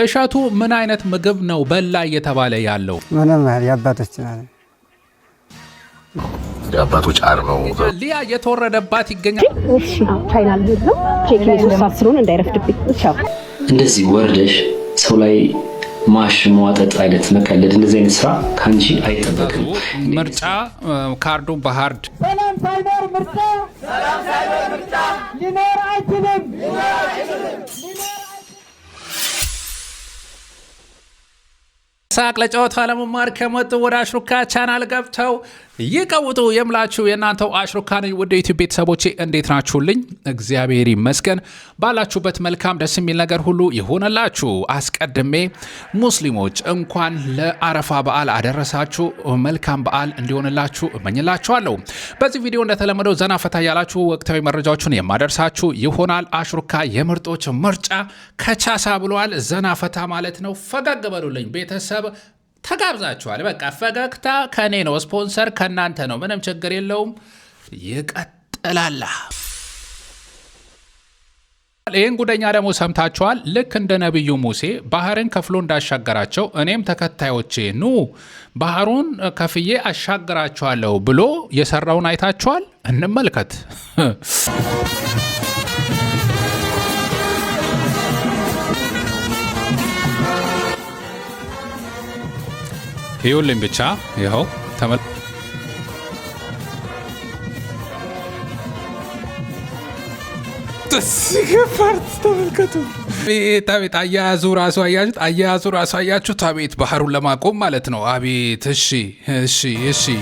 እሸቱ ምን አይነት ምግብ ነው በላ እየተባለ ያለው? ምንም ያባቶች ናል ያባቶች አር ነው። ሊያ የተወረደባት ይገኛል። እሺ ቻይናል ሄድ ነው ቼክ ሊሶሳት ስለሆነ እንዳይረፍድብኝ። ቻው እንደዚህ ወርደሽ ሰው ላይ ማሽ መዋጠጥ አይነት መቀለድ እንደዚህ አይነት ስራ ካንቺ አይጠበቅም። ምርጫ ካርዱ በሃርድ ሰላም ሳይኖር ምርጫ ሊኖር አይችልም። ሳቅ ለጨዋታ ለመማር ከመጡ ወደ አሽሩካ ቻናል ገብተው ይቀውጡ የምላችሁ የእናንተው አሽሩካ ነኝ። ወደ ዩቲዩብ ቤተሰቦቼ እንዴት ናችሁልኝ? እግዚአብሔር ይመስገን። ባላችሁበት መልካም ደስ የሚል ነገር ሁሉ ይሆነላችሁ። አስቀድሜ ሙስሊሞች እንኳን ለአረፋ በዓል አደረሳችሁ። መልካም በዓል እንዲሆንላችሁ እመኝላችኋለሁ። በዚህ ቪዲዮ እንደተለመደው ዘና ፈታ ያላችሁ ወቅታዊ መረጃዎችን የማደርሳችሁ ይሆናል። አሽሩካ የምርጦች ምርጫ ከቻሳ ብሏል። ዘና ፈታ ማለት ነው። ፈገግ በሉልኝ ቤተሰብ ተጋብዛችኋል። በቃ ፈገግታ ከኔ ነው፣ ስፖንሰር ከናንተ ነው። ምንም ችግር የለውም። ይቀጥላል። ይህን ጉደኛ ደግሞ ሰምታችኋል። ልክ እንደ ነቢዩ ሙሴ ባህርን ከፍሎ እንዳሻገራቸው እኔም ተከታዮቼ ኑ ባህሩን ከፍዬ አሻገራችኋለሁ ብሎ የሰራውን አይታችኋል። እንመልከት። ይኸውልኝ ብቻ ይኸው ተመልከቱ። ቤት አያያዙ ራሱ አያችሁት? አቤት ባህሩን ለማቆም ማለት ነው። አቤት እሺ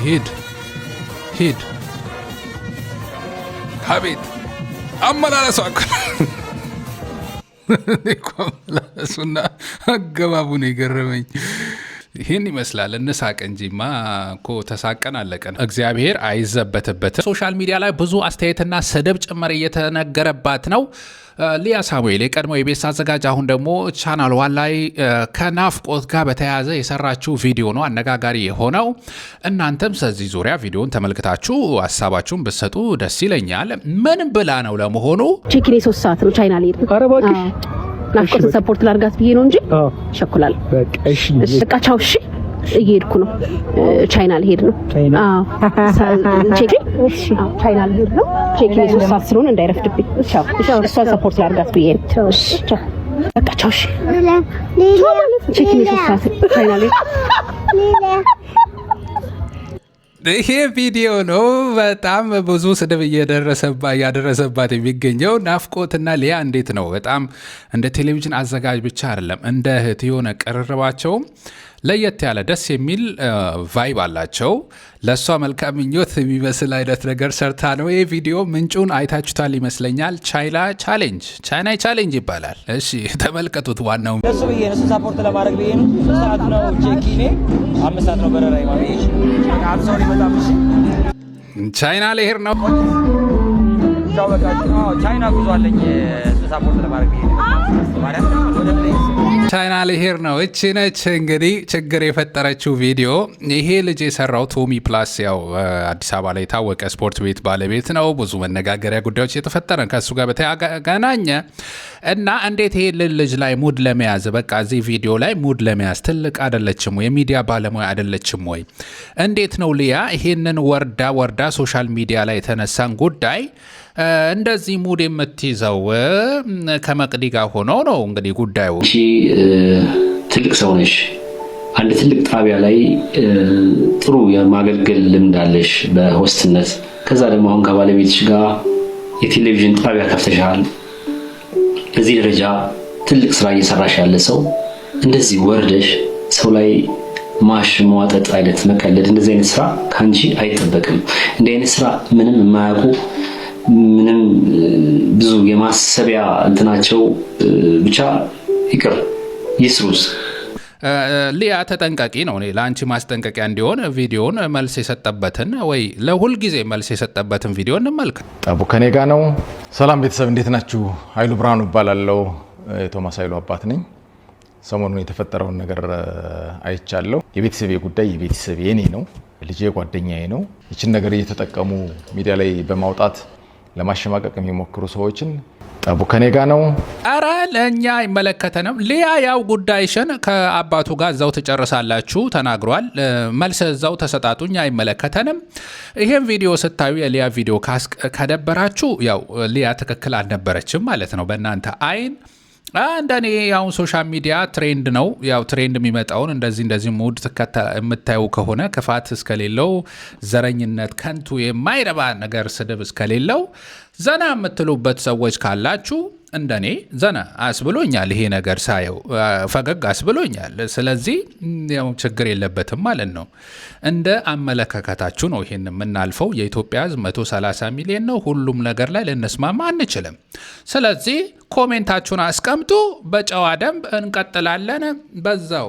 ሂድ አቤት አመላለሱ አመላለሱና አገባቡ ነው የገረመኝ። ይህን ይመስላል። እንሳቅ እንጂማ እኮ ተሳቀን አለቀን። እግዚአብሔር አይዘበትበትም። ሶሻል ሚዲያ ላይ ብዙ አስተያየትና ስድብ ጭምር እየተነገረባት ነው። ሊያ ሳሙኤል የቀድሞ የቤት አዘጋጅ አሁን ደግሞ ቻናል ዋን ላይ ከናፍቆት ጋር በተያያዘ የሰራችው ቪዲዮ ነው አነጋጋሪ የሆነው። እናንተም ስለዚህ ዙሪያ ቪዲዮን ተመልክታችሁ ሀሳባችሁን ብትሰጡ ደስ ይለኛል። ምን ብላ ነው ለመሆኑ? ቼክ ላይ 3 ሰዓት ነው ቻይና ላይ ሄድ ነው። ናፍቆትን ሰፖርት ላርጋት ብዬ ነው እንጂ ሸኩላል። በቃ እሺ በቃ ቻው። እሺ እየሄድኩ ነው። ቻይና ልሄድ ነው። ቼክ እሺ ቻይና ልሄድ ነው። ቼክ ላይ 3 ሰዓት ስለሆነ እንዳይረፍድብኝ። ቻው። እሷን ሰፖርት ላርጋት ብዬ ነው። እሺ ቻው። በቃ ቻው። እሺ ቼክ ላይ 3 ሰዓት ቻይና ላይ ይሄ ቪዲዮ ነው በጣም ብዙ ስድብ እያደረሰባት የሚገኘው። ናፍቆትና ሊያ እንዴት ነው? በጣም እንደ ቴሌቪዥን አዘጋጅ ብቻ አይደለም፣ እንደ እህት የሆነ ቅርርባቸውም ለየት ያለ ደስ የሚል ቫይብ አላቸው። ለእሷ መልካም ምኞት የሚመስል አይነት ነገር ሰርታ ነው። ይህ ቪዲዮ ምንጩን አይታችሁታል ይመስለኛል። ቻይና ቻሌንጅ ይባላል። እሺ ተመልከቱት። ዋናው እሱ ብዬ እሱ ሳፖርት ለማድረግ ብዬ ነው። 3 ሰዓት ነው ቼኪኔ፣ 5 ሰዓት ነው በረራይ ማለት እሺ። አብሶሪ በጣም እሺ። ቻይና ልሄድ ነው። ቻው በቃ ቻይና ጉዞ አለኝ። እሱ ሳፖርት ለማድረግ ብዬ ነው ማለት ወደ ፕሌስ ቻይና ልሄድ ነው። እቺ ነች እንግዲህ ችግር የፈጠረችው ቪዲዮ። ይሄ ልጅ የሰራው ቶሚ ፕላስ ያው አዲስ አበባ ላይ የታወቀ ስፖርት ቤት ባለቤት ነው። ብዙ መነጋገሪያ ጉዳዮች የተፈጠረ ከእሱ ጋር በተገናኘ እና እንዴት ይሄ ልጅ ላይ ሙድ ለመያዝ በቃ እዚህ ቪዲዮ ላይ ሙድ ለመያዝ ትልቅ አይደለችም ወይ? የሚዲያ ባለሙያ አይደለችም ወይ? እንዴት ነው ሊያ ይሄንን ወርዳ ሶሻል ሚዲያ ላይ የተነሳን ጉዳይ እንደዚህ ሙድ የምትይዘው? ከመቅዲ ጋር ሆኖ ነው እንግዲህ ጉዳዩ። እሺ ትልቅ ሰው ነሽ፣ አንድ ትልቅ ጣቢያ ላይ ጥሩ የማገልገል ልምድ አለሽ በሆስትነት። ከዛ ደግሞ አሁን ከባለቤትሽ ጋር የቴሌቪዥን ጣቢያ ከፍተሻል። በዚህ ደረጃ ትልቅ ስራ እየሰራሽ ያለ ሰው እንደዚህ ወርደሽ ሰው ላይ ማሽ መዋጠጥ አይነት መቀለድ እንደዚህ አይነት ስራ ካንቺ አይጠበቅም። እንዲህ አይነት ስራ ምንም የማያውቁ ምንም ብዙ የማሰቢያ እንትናቸው ብቻ ይቅር ይስሩስ። ሊያ ተጠንቀቂ ነው። እኔ ለአንቺ ማስጠንቀቂያ እንዲሆን ቪዲዮን መልስ የሰጠበትን ወይ ለሁል ጊዜ መልስ የሰጠበትን ቪዲዮ እንመልከት። ጠቡ ከኔ ጋር ነው። ሰላም ቤተሰብ እንዴት ናችሁ? ኃይሉ ብርሃኑ እባላለሁ። የቶማስ ኃይሉ አባት ነኝ። ሰሞኑን የተፈጠረውን ነገር አይቻለሁ። የቤተሰቤ ጉዳይ የኔ ነው። ልጄ ጓደኛዬ ነው። ይችን ነገር እየተጠቀሙ ሚዲያ ላይ በማውጣት ለማሸማቀቅ የሚሞክሩ ሰዎችን ጠቡ ከኔ ጋር ነው። አረ ለእኛ አይመለከተንም። ሊያ ያው ጉዳይሽን ከአባቱ ጋር እዛው ትጨርሳላችሁ ተናግሯል። መልስ እዛው ተሰጣጡ፣ እኛ አይመለከተንም። ይሄን ቪዲዮ ስታዩ የሊያ ቪዲዮ ከደበራችሁ ያው ሊያ ትክክል አልነበረችም ማለት ነው በእናንተ አይን። እንደኔ ያው ሶሻል ሚዲያ ትሬንድ ነው። ያው ትሬንድ የሚመጣውን እንደዚህ ሙድ የምታዩ ከሆነ ክፋት እስከሌለው፣ ዘረኝነት፣ ከንቱ የማይረባ ነገር ስድብ እስከሌለው ዘና የምትሉበት ሰዎች ካላችሁ እንደኔ ዘና አስብሎኛል። ይሄ ነገር ሳየው ፈገግ አስብሎኛል። ስለዚህ ያው ችግር የለበትም ማለት ነው። እንደ አመለካከታችሁ ነው ይሄን የምናልፈው። የኢትዮጵያ ሕዝብ 130 ሚሊዮን ነው። ሁሉም ነገር ላይ ልንስማማ አንችልም። ስለዚህ ኮሜንታችሁን አስቀምጡ። በጨዋ ደንብ እንቀጥላለን። በዛው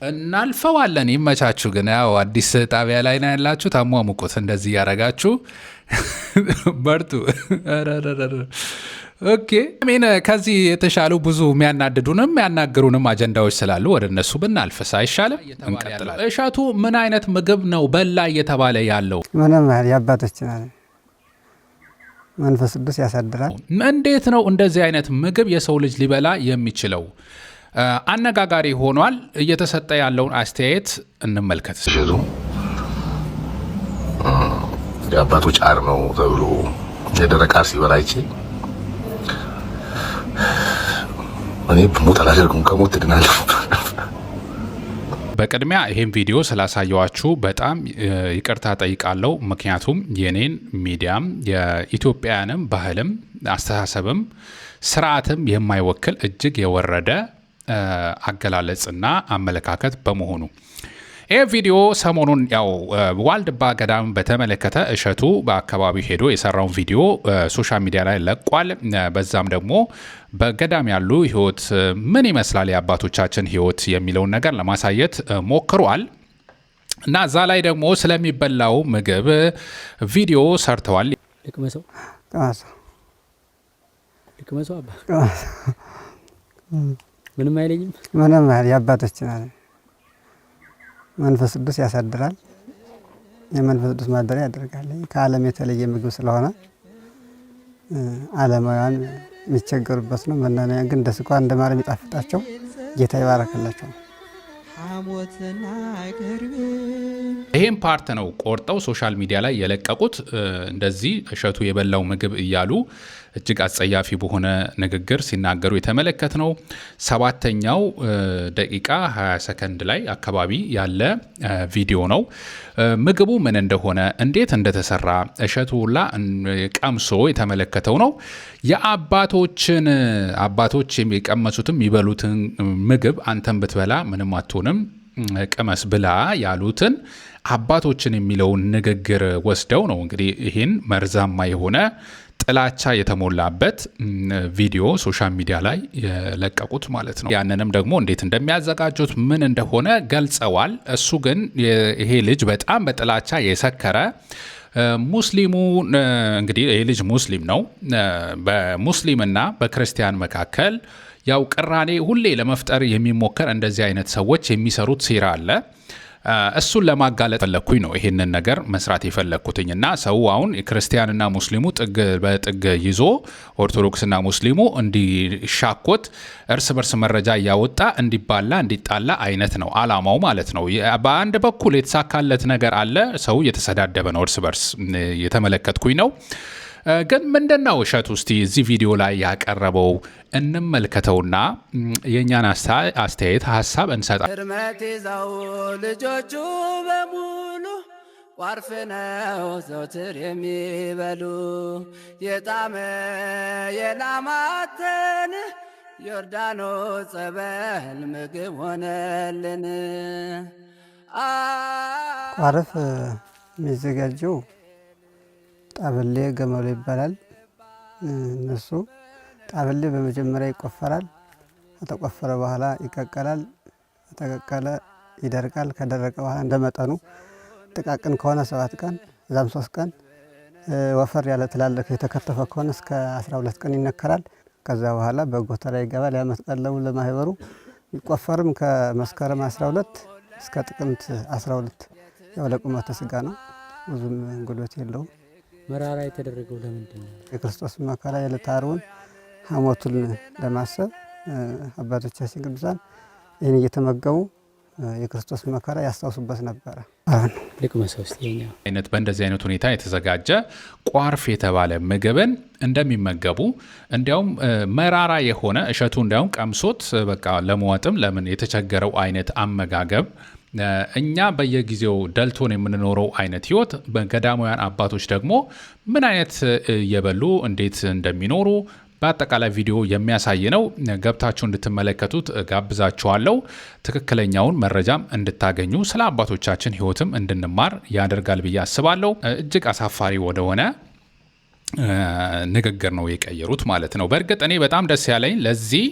እናልፈዋለን። ይመቻችሁ። ግን ያው አዲስ ጣቢያ ላይ ነው ያላችሁ፣ ታሟሙቁት። እንደዚህ ያረጋችሁ በርቱ። ኦኬ አሜን። ከዚህ የተሻሉ ብዙ የሚያናድዱንም የሚያናግሩንም አጀንዳዎች ስላሉ ወደ እነሱ ብናልፍስ አይሻልም? እንቀጥላለን። እሸቱ ምን አይነት ምግብ ነው በላ እየተባለ ያለው? ምንም የአባቶችን አለ መንፈስ ቅዱስ ያሳድራል። እንዴት ነው እንደዚህ አይነት ምግብ የሰው ልጅ ሊበላ የሚችለው? አነጋጋሪ ሆኗል። እየተሰጠ ያለውን አስተያየት እንመልከት። እሸቱ የአባቶች አር ነው ተብሎ የደረቀ አር ሲበላ አይቼ እኔ ብሞት አላደርግም፣ ከሞት ትድናለሁ። በቅድሚያ ይሄን ቪዲዮ ስላሳየዋችሁ በጣም ይቅርታ ጠይቃለሁ። ምክንያቱም የኔን ሚዲያም የኢትዮጵያውያንም ባህልም አስተሳሰብም ስርዓትም የማይወክል እጅግ የወረደ አገላለጽና አመለካከት በመሆኑ ይህ ቪዲዮ ሰሞኑን ያው ዋልድባ ገዳም በተመለከተ እሸቱ በአካባቢው ሄዶ የሰራውን ቪዲዮ ሶሻል ሚዲያ ላይ ለቋል። በዛም ደግሞ በገዳም ያሉ ህይወት ምን ይመስላል፣ የአባቶቻችን ህይወት የሚለውን ነገር ለማሳየት ሞክሯል እና እዛ ላይ ደግሞ ስለሚበላው ምግብ ቪዲዮ ሰርተዋል። ምንም አይለኝም። ምንም የአባቶችን አለ መንፈስ ቅዱስ ያሳድራል። የመንፈስ ቅዱስ ማደሪያ ያደርጋል። ከዓለም የተለየ ምግብ ስለሆነ ዓለማውያን የሚቸገሩበት ነው። መናንያን ግን እንደ ስኳር እንደ ማር የሚጣፍጣቸው ጌታ ይባረክላቸው። ይሄን ፓርት ነው ቆርጠው ሶሻል ሚዲያ ላይ የለቀቁት። እንደዚህ እሸቱ የበላው ምግብ እያሉ እጅግ አጸያፊ በሆነ ንግግር ሲናገሩ የተመለከት ነው። 7ኛው ደቂቃ 20 ሰከንድ ላይ አካባቢ ያለ ቪዲዮ ነው። ምግቡ ምን እንደሆነ እንዴት እንደተሰራ እሸቱ ሁላ ቀምሶ የተመለከተው ነው። አባቶች የሚቀመሱትም የሚበሉትን ምግብ አንተን ብትበላ ምንም አትሆንም ቅመስ ብላ ያሉትን አባቶችን የሚለውን ንግግር ወስደው ነው እንግዲህ ይህን መርዛማ የሆነ ጥላቻ የተሞላበት ቪዲዮ ሶሻል ሚዲያ ላይ የለቀቁት ማለት ነው። ያንንም ደግሞ እንዴት እንደሚያዘጋጁት ምን እንደሆነ ገልጸዋል። እሱ ግን ይሄ ልጅ በጣም በጥላቻ የሰከረ ሙስሊሙ እንግዲህ ይሄ ልጅ ሙስሊም ነው። በሙስሊምና በክርስቲያን መካከል ያው ቅራኔ ሁሌ ለመፍጠር የሚሞከር እንደዚህ አይነት ሰዎች የሚሰሩት ሴራ አለ። እሱን ለማጋለጥ ፈለኩኝ ነው ይሄንን ነገር መስራት የፈለኩትኝ እና ሰው አሁን ክርስቲያንና ሙስሊሙ ጥግ በጥግ ይዞ ኦርቶዶክስና ሙስሊሙ እንዲሻኮት እርስ በርስ መረጃ እያወጣ እንዲባላ እንዲጣላ አይነት ነው አላማው ማለት ነው። በአንድ በኩል የተሳካለት ነገር አለ። ሰው እየተሰዳደበ ነው እርስ በርስ የተመለከትኩኝ ነው። ግን ምንድነው እሸቱ እስቲ እዚህ ቪዲዮ ላይ ያቀረበው እንመልከተውና የኛን አስተያየት ሀሳብ እንሰጣለን። እርመት ይዘው ልጆቹ በሙሉ ቋርፍ ነው ዘውትር የሚበሉ የጣመ የላማተን ዮርዳኖስ ጸበል ምግብ ሆነልን። ቋርፍ የሚዘጋጀው ጣበሌ ገመሎ ይባላል። እነሱ ጣበሌ በመጀመሪያ ይቆፈራል። ከተቆፈረ በኋላ ይቀቀላል። ከተቀቀለ ይደርቃል። ከደረቀ በኋላ እንደመጠኑ ጥቃቅን ከሆነ 7 ቀን እዛም 3 ቀን ወፈር ያለ ትላልቅ የተከተፈ ከሆነ እስከ 12 ቀን ይነከራል። ከዛ በኋላ በጎተራ ይገባል። የዓመት ቀለቡ ለማህበሩ ይቆፈርም ከመስከረም 12 እስከ ጥቅምት 12 ያው ለቁመተ ስጋ ነው። ብዙም ጉልበት የለውም። መራራ የተደረገው ለምንድን ነው? የክርስቶስ መከራ የዕለተ ዓርቡን ሐሞቱን ለማሰብ አባቶቻችን ቅዱሳን ይህን እየተመገቡ የክርስቶስ መከራ ያስታውሱበት ነበር። አይነት በእንደዚህ አይነት ሁኔታ የተዘጋጀ ቋርፍ የተባለ ምግብን እንደሚመገቡ እንዲያውም መራራ የሆነ እሸቱ እንዲያውም ቀምሶት በቃ ለመዋጥም ለምን የተቸገረው አይነት አመጋገብ እኛ በየጊዜው ደልቶን የምንኖረው አይነት ህይወት በገዳማውያን አባቶች ደግሞ ምን አይነት እየበሉ እንዴት እንደሚኖሩ በአጠቃላይ ቪዲዮ የሚያሳይ ነው። ገብታችሁ እንድትመለከቱት ጋብዛችኋለሁ። ትክክለኛውን መረጃም እንድታገኙ ስለ አባቶቻችን ህይወትም እንድንማር ያደርጋል ብዬ አስባለሁ። እጅግ አሳፋሪ ወደሆነ ንግግር ነው የቀየሩት ማለት ነው። በእርግጥ እኔ በጣም ደስ ያለኝ ለዚህ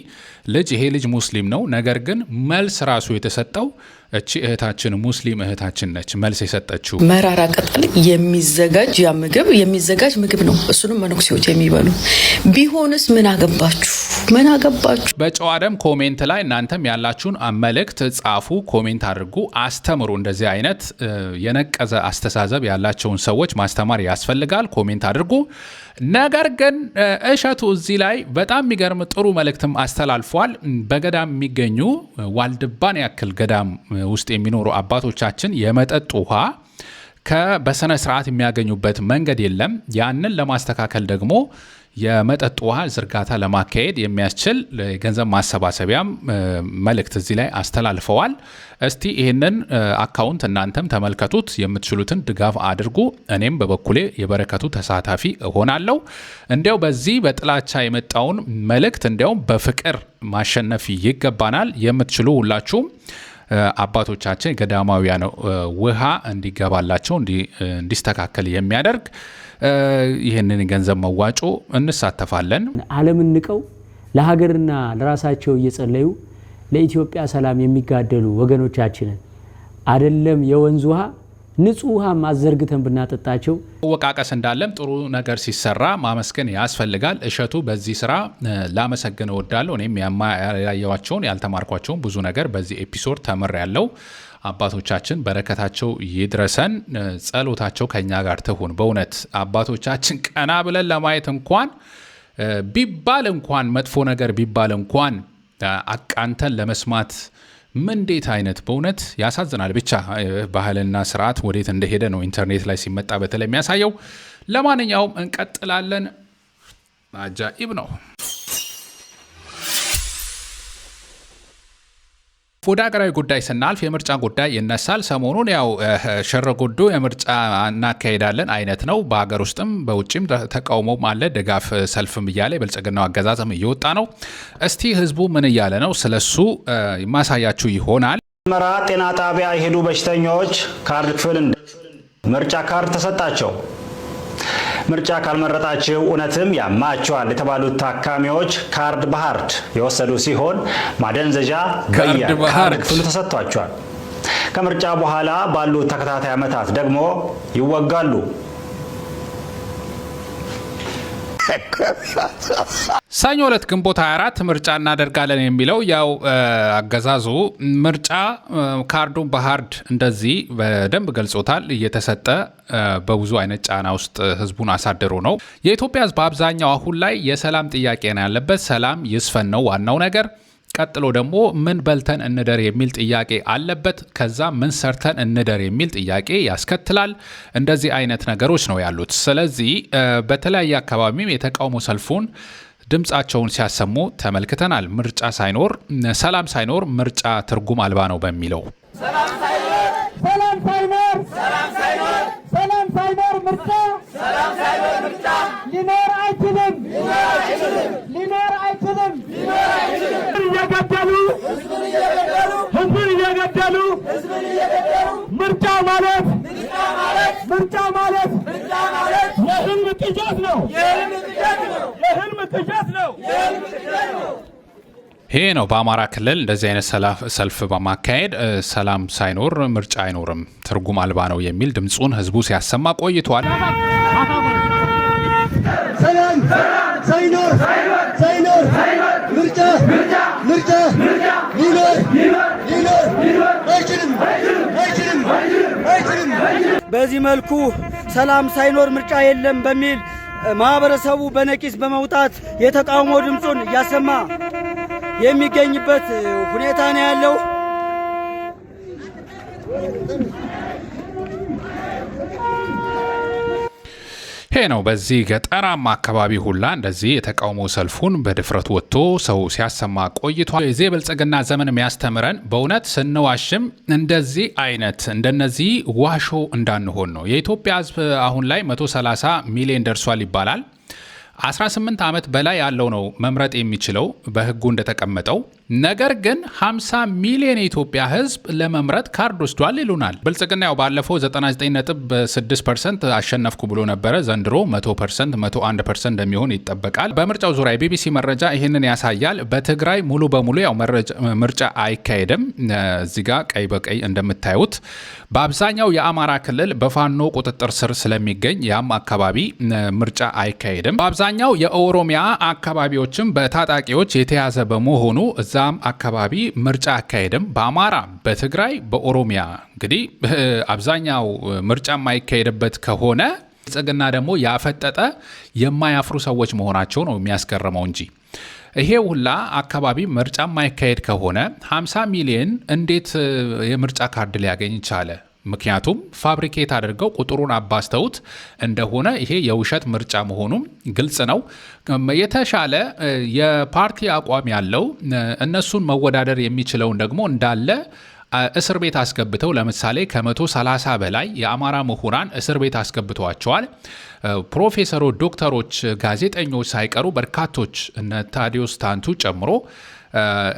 ልጅ ይሄ ልጅ ሙስሊም ነው፣ ነገር ግን መልስ ራሱ የተሰጠው እቺ እህታችን ሙስሊም እህታችን ነች መልስ የሰጠችው። መራራ ቅጠል የሚዘጋጅ ያ ምግብ የሚዘጋጅ ምግብ ነው። እሱንም መነኩሴዎች የሚበሉ ቢሆንስ ምን አገባችሁ? ምን አገባችሁ? በጨዋ ደም ኮሜንት ላይ እናንተም ያላችሁን መልእክት ጻፉ፣ ኮሜንት አድርጉ፣ አስተምሩ። እንደዚህ አይነት የነቀዘ አስተሳሰብ ያላቸውን ሰዎች ማስተማር ያስፈልጋል። ኮሜንት አድርጉ። ነገር ግን እሸቱ እዚህ ላይ በጣም የሚገርም ጥሩ መልእክትም አስተላልፏል። በገዳም የሚገኙ ዋልድባን ያክል ገዳም ውስጥ የሚኖሩ አባቶቻችን የመጠጥ ውሃ በስነ ስርዓት የሚያገኙበት መንገድ የለም። ያንን ለማስተካከል ደግሞ የመጠጥ ውሃ ዝርጋታ ለማካሄድ የሚያስችል የገንዘብ ማሰባሰቢያም መልእክት እዚህ ላይ አስተላልፈዋል። እስቲ ይህንን አካውንት እናንተም ተመልከቱት፣ የምትችሉትን ድጋፍ አድርጉ። እኔም በበኩሌ የበረከቱ ተሳታፊ እሆናለሁ። እንዲያው በዚህ በጥላቻ የመጣውን መልእክት እንዲያው በፍቅር ማሸነፍ ይገባናል። የምትችሉ ሁላችሁም አባቶቻችን ገዳማውያን ውሃ እንዲገባላቸው እንዲስተካከል የሚያደርግ ይህንን ገንዘብ መዋጮ እንሳተፋለን። ዓለምን ንቀው ለሀገርና ለራሳቸው እየጸለዩ ለኢትዮጵያ ሰላም የሚጋደሉ ወገኖቻችንን አይደለም የወንዝ ውሃ ንጹህ ውሃ ማዘርግተን ብናጠጣቸው ወቃቀስ እንዳለም ጥሩ ነገር ሲሰራ ማመስገን ያስፈልጋል። እሸቱ በዚህ ስራ ላመሰግን እወዳለሁ። እኔም ያያቸውን ያልተማርኳቸውን ብዙ ነገር በዚህ ኤፒሶድ ተምሬያለሁ። አባቶቻችን በረከታቸው ይድረሰን፣ ጸሎታቸው ከኛ ጋር ትሁን። በእውነት አባቶቻችን ቀና ብለን ለማየት እንኳን ቢባል እንኳን መጥፎ ነገር ቢባል እንኳን አቃንተን ለመስማት ምን እንዴት አይነት በእውነት ያሳዝናል። ብቻ ባህልና ስርዓት ወዴት እንደሄደ ነው ኢንተርኔት ላይ ሲመጣ በተለይ የሚያሳየው። ለማንኛውም እንቀጥላለን። አጃኢብ ነው። ወደ ሀገራዊ ጉዳይ ስናልፍ የምርጫ ጉዳይ ይነሳል። ሰሞኑን ያው ሸረጎዶ የምርጫ እናካሄዳለን አይነት ነው። በሀገር ውስጥም በውጭም ተቃውሞም አለ፣ ድጋፍ ሰልፍም እያለ የብልጽግናው አገዛዝም እየወጣ ነው። እስቲ ህዝቡ ምን እያለ ነው? ስለሱ ማሳያችሁ ይሆናል። መራ ጤና ጣቢያ የሄዱ በሽተኞች ካርድ ክፍል ምርጫ ካርድ ተሰጣቸው። ምርጫ ካልመረጣቸው እውነትም ያማቸዋል የተባሉት ታካሚዎች ካርድ በሃርድ የወሰዱ ሲሆን ማደንዘዣ በየካርድ ክፍሉ ተሰጥቷቸዋል። ከምርጫ በኋላ ባሉት ተከታታይ ዓመታት ደግሞ ይወጋሉ። ሰኞ ዕለት ግንቦት 24 ምርጫ እናደርጋለን የሚለው ያው አገዛዙ ምርጫ ካርዱን በሃርድ እንደዚህ በደንብ ገልጾታል። እየተሰጠ በብዙ አይነት ጫና ውስጥ ህዝቡን አሳድሮ ነው። የኢትዮጵያ ህዝብ አብዛኛው አሁን ላይ የሰላም ጥያቄ ነው ያለበት። ሰላም ይስፈን ነው ዋናው ነገር። ቀጥሎ ደግሞ ምን በልተን እንደር የሚል ጥያቄ አለበት። ከዛ ምን ሰርተን እንደር የሚል ጥያቄ ያስከትላል። እንደዚህ አይነት ነገሮች ነው ያሉት። ስለዚህ በተለያየ አካባቢም የተቃውሞ ሰልፉን ድምጻቸውን ሲያሰሙ ተመልክተናል። ምርጫ ሳይኖር ሰላም ሳይኖር ምርጫ ትርጉም አልባ ነው በሚለው ሰላም ሳይኖር ምርጫ ሊኖር አይችልም። ህዝብን እየገደሉ ምርጫ ማለት የህልም ቅዠት ነው። ይሄ ነው በአማራ ክልል እንደዚህ አይነት ሰልፍ በማካሄድ ሰላም ሳይኖር ምርጫ አይኖርም፣ ትርጉም አልባ ነው የሚል ድምፁን ህዝቡ ሲያሰማ ቆይቷል። ሰላም ሳይኖር ምርጫ ሊኖር አይችልም። በዚህ መልኩ ሰላም ሳይኖር ምርጫ የለም በሚል ማህበረሰቡ በነቂስ በመውጣት የተቃውሞ ድምፁን እያሰማ የሚገኝበት ሁኔታ ነው ያለው። ይሄ ነው በዚህ ገጠራማ አካባቢ ሁላ እንደዚህ የተቃውሞ ሰልፉን በድፍረት ወጥቶ ሰው ሲያሰማ ቆይቷል። የዚህ ብልጽግና ዘመን የሚያስተምረን በእውነት ስንዋሽም እንደዚህ አይነት እንደነዚህ ዋሾ እንዳንሆን ነው። የኢትዮጵያ ሕዝብ አሁን ላይ 130 ሚሊዮን ደርሷል ይባላል። 18 ዓመት በላይ ያለው ነው መምረጥ የሚችለው በህጉ እንደተቀመጠው። ነገር ግን 50 ሚሊዮን የኢትዮጵያ ህዝብ ለመምረጥ ካርድ ወስዷል ይሉናል። ብልጽግና ያው ባለፈው 99.6% አሸነፍኩ ብሎ ነበረ። ዘንድሮ 100% 101% እንደሚሆን ይጠበቃል። በምርጫው ዙሪያ የቢቢሲ መረጃ ይህንን ያሳያል። በትግራይ ሙሉ በሙሉ ያው ምርጫ አይካሄድም። እዚህ ጋር ቀይ በቀይ እንደምታዩት በአብዛኛው የአማራ ክልል በፋኖ ቁጥጥር ስር ስለሚገኝ ያም አካባቢ ምርጫ አይካሄድም። በአብዛኛው የኦሮሚያ አካባቢዎችም በታጣቂዎች የተያዘ በመሆኑ እዛም አካባቢ ምርጫ አይካሄድም። በአማራ፣ በትግራይ፣ በኦሮሚያ እንግዲህ አብዛኛው ምርጫ የማይካሄድበት ከሆነ ብልጽግና ደግሞ ያፈጠጠ የማያፍሩ ሰዎች መሆናቸው ነው የሚያስገርመው እንጂ ይሄ ሁላ አካባቢ ምርጫ የማይካሄድ ከሆነ 50 ሚሊዮን እንዴት የምርጫ ካርድ ሊያገኝ ቻለ? ምክንያቱም ፋብሪኬት አድርገው ቁጥሩን አባስተውት እንደሆነ ይሄ የውሸት ምርጫ መሆኑም ግልጽ ነው። የተሻለ የፓርቲ አቋም ያለው እነሱን መወዳደር የሚችለውን ደግሞ እንዳለ እስር ቤት አስገብተው ለምሳሌ ከ130 በላይ የአማራ ምሁራን እስር ቤት አስገብተዋቸዋል። ፕሮፌሰሮች፣ ዶክተሮች፣ ጋዜጠኞች ሳይቀሩ በርካቶች እነ ታዲዮስ ታንቱ ጨምሮ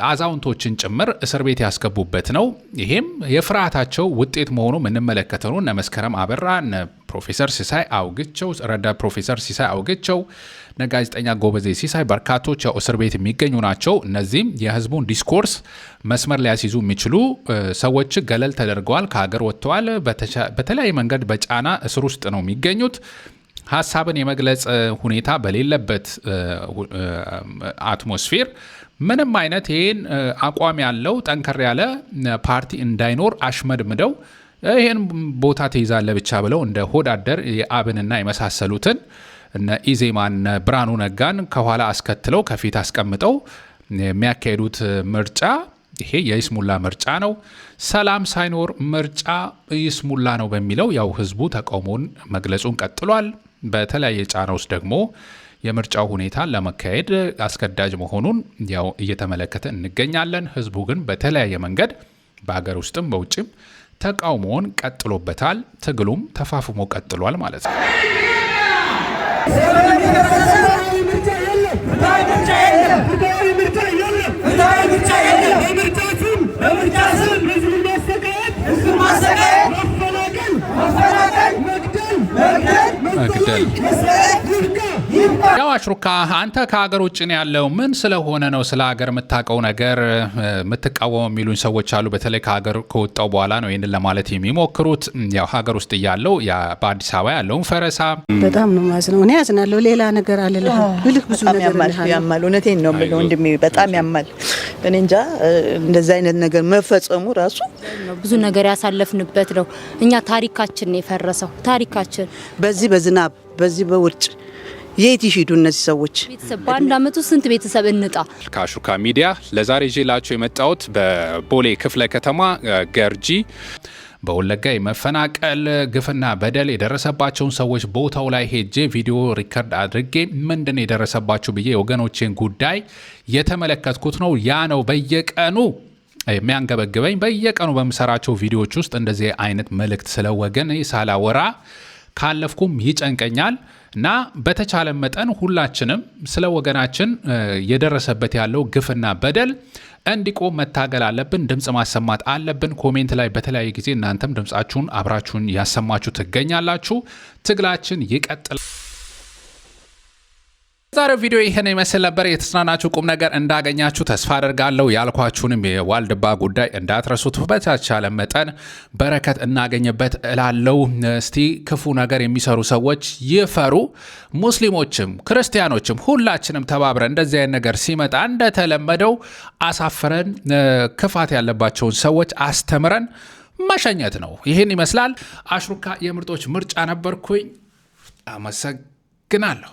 አዛውንቶችን ጭምር እስር ቤት ያስገቡበት ነው። ይሄም የፍርሃታቸው ውጤት መሆኑ የምንመለከተው ነው። እነ መስከረም አበራ፣ እነ ፕሮፌሰር ሲሳይ አውግቸው፣ ረዳት ፕሮፌሰር ሲሳይ አውግቸው፣ እነ ጋዜጠኛ ጎበዜ ሲሳይ በርካቶች ያው እስር ቤት የሚገኙ ናቸው። እነዚህም የህዝቡን ዲስኮርስ መስመር ሊያስይዙ የሚችሉ ሰዎች ገለል ተደርገዋል፣ ከሀገር ወጥተዋል። በተለያየ መንገድ በጫና እስር ውስጥ ነው የሚገኙት። ሀሳብን የመግለጽ ሁኔታ በሌለበት አትሞስፌር ምንም አይነት ይህን አቋም ያለው ጠንከር ያለ ፓርቲ እንዳይኖር አሽመድምደው ይህን ቦታ ትይዛለ ብቻ ብለው እንደ ሆድ አደር የአብንና የመሳሰሉትን እነ ኢዜማን ብርሃኑ ነጋን ከኋላ አስከትለው ከፊት አስቀምጠው የሚያካሄዱት ምርጫ ይሄ የይስሙላ ምርጫ ነው። ሰላም ሳይኖር ምርጫ ይስሙላ ነው በሚለው ያው ህዝቡ ተቃውሞውን መግለጹን ቀጥሏል። በተለያየ ጫና ውስጥ ደግሞ የምርጫው ሁኔታ ለመካሄድ አስገዳጅ መሆኑን ያው እየተመለከተ እንገኛለን። ህዝቡ ግን በተለያየ መንገድ በሀገር ውስጥም በውጭም ተቃውሞውን ቀጥሎበታል። ትግሉም ተፋፍሞ ቀጥሏል ማለት ነው። ያው አሽሩካ አንተ ከሀገር ውጭ ነው ያለው። ምን ስለሆነ ነው ስለ ሀገር የምታውቀው ነገር የምትቃወመው የሚሉኝ ሰዎች አሉ። በተለይ ከሀገር ከወጣው በኋላ ነው ይህንን ለማለት የሚሞክሩት። ያው ሀገር ውስጥ እያለው በአዲስ አበባ ያለውን ፈረሳ በጣም ነው ማዝነው። እኔ ያዝናለሁ፣ ሌላ ነገር አልልም። ብልህ ብዙ ነገር ያማል። እውነቴን ነው የምለው ወንድሜ፣ በጣም ያማል። እኔ እንጃ እንደዛ አይነት ነገር መፈጸሙ ራሱ ብዙ ነገር ያሳለፍንበት ነው። እኛ ታሪካችን ነው የፈረሰው። ታሪካችን በዚህ በዝናብ በዚህ በውርጭ የት ይሄዱ እነዚህ ሰዎች? ቤተሰብ በአንድ አመቱ ስንት ቤተሰብ እንጣ። ከአሽሩካ ሚዲያ ለዛሬ ይዤላችሁ የመጣሁት በቦሌ ክፍለ ከተማ ገርጂ በወለጋ የመፈናቀል ግፍና በደል የደረሰባቸውን ሰዎች ቦታው ላይ ሄጄ ቪዲዮ ሪከርድ አድርጌ ምንድን የደረሰባችሁ ብዬ የወገኖቼን ጉዳይ የተመለከትኩት ነው። ያ ነው በየቀኑ የሚያንገበግበኝ። በየቀኑ በምሰራቸው ቪዲዮዎች ውስጥ እንደዚህ አይነት መልእክት ስለ ወገን ሳላወራ ካለፍኩም ይጨንቀኛል እና በተቻለ መጠን ሁላችንም ስለ ወገናችን የደረሰበት ያለው ግፍና በደል እንዲቆም መታገል አለብን። ድምጽ ማሰማት አለብን። ኮሜንት ላይ በተለያየ ጊዜ እናንተም ድምጻችሁን አብራችሁን ያሰማችሁ ትገኛላችሁ። ትግላችን ይቀጥላል። ዛሬው ቪዲዮ ይሄን ይመስል ነበር። የተጽናናችሁ ቁም ነገር እንዳገኛችሁ ተስፋ አደርጋለሁ። ያልኳችሁንም የዋልድባ ጉዳይ እንዳትረሱት። በተቻለ መጠን በረከት እናገኝበት እላለሁ። እስቲ ክፉ ነገር የሚሰሩ ሰዎች ይፈሩ። ሙስሊሞችም ክርስቲያኖችም ሁላችንም ተባብረን እንደዚህ አይነት ነገር ሲመጣ እንደተለመደው አሳፍረን ክፋት ያለባቸውን ሰዎች አስተምረን መሸኘት ነው። ይህን ይመስላል። አሽሩካ የምርጦች ምርጫ ነበርኩኝ። አመሰግናለሁ።